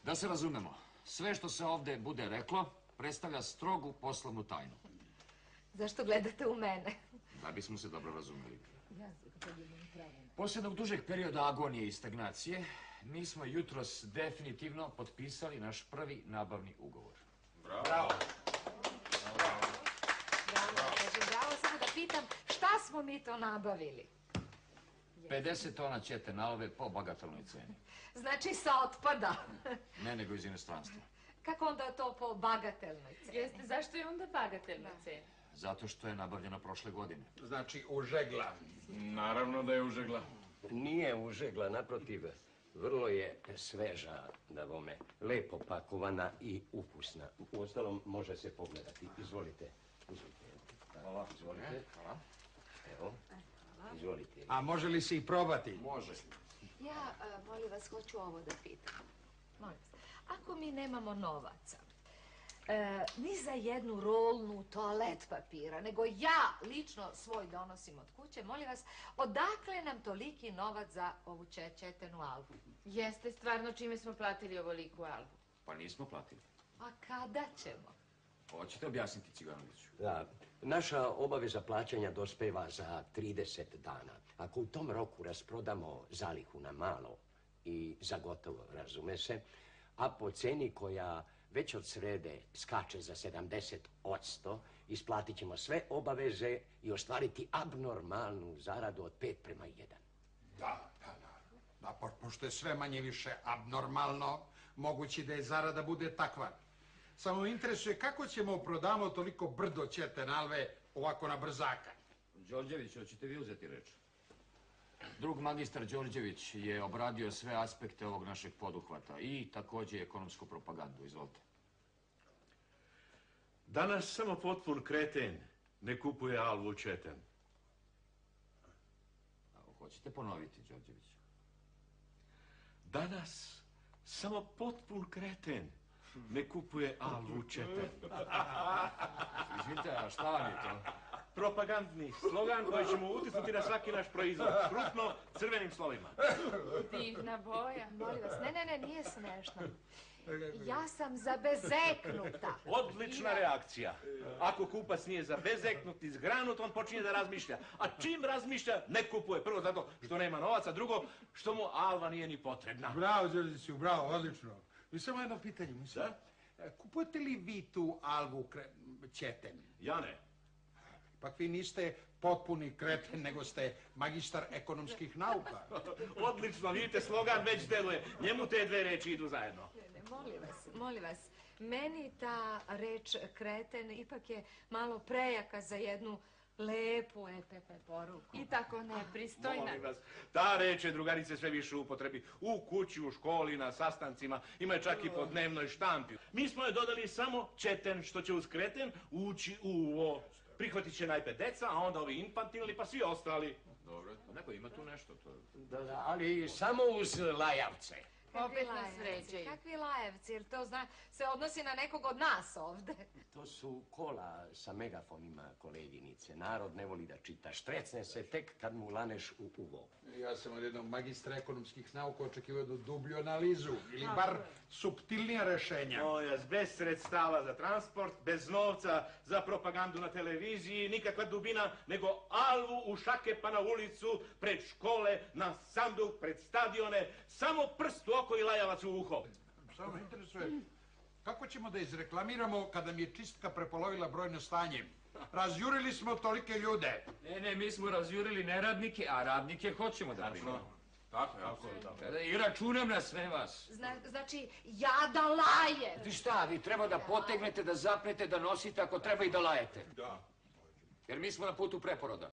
Da se razumemo, sve što se ovdje bude reklo predstavlja strogu poslovnu tajnu. Zašto gledate u mene? Da bismo se dobro razumjeli. Poslije jednog dužeg perioda agonije i stagnacije, mi smo jutros definitivno potpisali naš prvi nabavni ugovor. Bravo. Bravo, samo da pitam, šta smo mi to nabavili? 50 tona ćetenalove po bagatelnoj ceni. Znači sa otpada. Ne, nego iz inostranstva. Kako onda to po bagatelnoj ceni? Jeste, zašto je onda bagatelna cena? Zato što je nabavljeno prošle godine. Znači, užegla. Naravno da je užegla. Nije užegla, naprotiv. Vrlo je sveža, dabome. Lepo pakovana i ukusna. Uostalom, može se pogledati. Izvolite. Hvala. Izvolite. Hvala. Evo. Izvolite. A može li se i probati? Može. Ja, molim vas, hoću ovo da pitam. Molim vas, ako mi nemamo novaca, ni za jednu rolnu toalet papira, nego ja lično svoj donosim od kuće, molim vas, odakle nam toliki novac za ovu ćetenu albu? Jeste, stvarno, čime smo platili ovoliku albu? Pa nismo platili. A kada ćemo? Hoćete objasniti, Ciganoviću? Da, naša obaveza plaćanja dospeva za 30 dana. Ako u tom roku rasprodamo zalihu na malo i za gotovo, razume se, a po ceni koja već od srede skače za 70%, isplatit ćemo sve obaveze i ostvariti abnormalnu zaradu od 5:1. Da, pošto je sve manje više abnormalno, mogući da je zarada bude takva. Samo me interesuje kako ćemo prodamo toliko brdo ćetenalve ovako na brzaka. Đorđević, hoćete vi uzeti reč? Drug magistar Đorđević je obradio sve aspekte ovog našeg poduhvata i također ekonomsku propagandu. Izvolite. Danas samo potpun kreten ne kupuje alvu ćeten. Hoćete ponoviti, Đorđević? Danas samo potpun kreten ne kupuje alvu ćeten. Izvinite, a šta vam je to? Propagandni slogan koji ćemo utisnuti na svaki naš proizvod. Krupno, crvenim slovima. Divna boja. Molim vas, ne, nije smešno. Ja sam zabezeknuta. Odlična reakcija. Ako kupac nije zabezeknut i zgranut, on počinje da razmišlja. A čim razmišlja, ne kupuje. Prvo zato što nema novaca, drugo što mu alva nije ni potrebna. Bravo, Đorđeviću, bravo, odlično. I samo jedno pitanje, mislim. Da? Kupujete li vi tu alvu ćeten? Ja ne. Pak vi niste potpuni kreten, nego ste magistar ekonomskih nauka. Odlično, vidite, slogan već deluje. Njemu te dve reči idu zajedno. Ne, molim vas, meni ta reč kreten ipak je malo prejaka za jednu lepu EPP poruku. I tako nepristojna. Molim vas, ta reč je, drugarice, sve više u upotrebi. U kući, u školi, na sastancima, ima je čak i po dnevnoj štampi. Mi smo je dodali samo ćeten, što će uz kreten ući u uvo. Prihvatit će najpre deca, a onda ovi infantilni, pa svi ostali. Dobro, neko ima tu nešto. Da, ali samo uz lajavce. Opet nas vređaju. Kakvi lajevci, jer to se odnosi na nekog od nas ovde. To su kola sa megafonima, koleginice. Narod ne voli da čita. Štrecne se tek kad mu laneš u uvo. Ja sam od jednog magistra ekonomskih nauka očekivao jednu dublju analizu ili bar suptilnija rešenja. Mojas, bez sredstava za transport, bez novca za propagandu na televiziji, nikakva dubina, nego alvu u šake pa na ulicu, pred škole, na sanduk, pred stadione, samo prst u oko i lajavac u uho. Samo me interesuje, kako ćemo da izreklamiramo kada mi je čistka prepolovila brojno stanje? Razjurili smo tolike ljude. Ne, mi smo razjurili neradnike, a radnike hoćemo da primamo. Tako je. I računam na sve vas. Znači, ja da lajem. Ti šta, vi treba da potegnete, da zapnete, da nosite, ako treba i da lajete. Da. Jer mi smo na putu preporoda.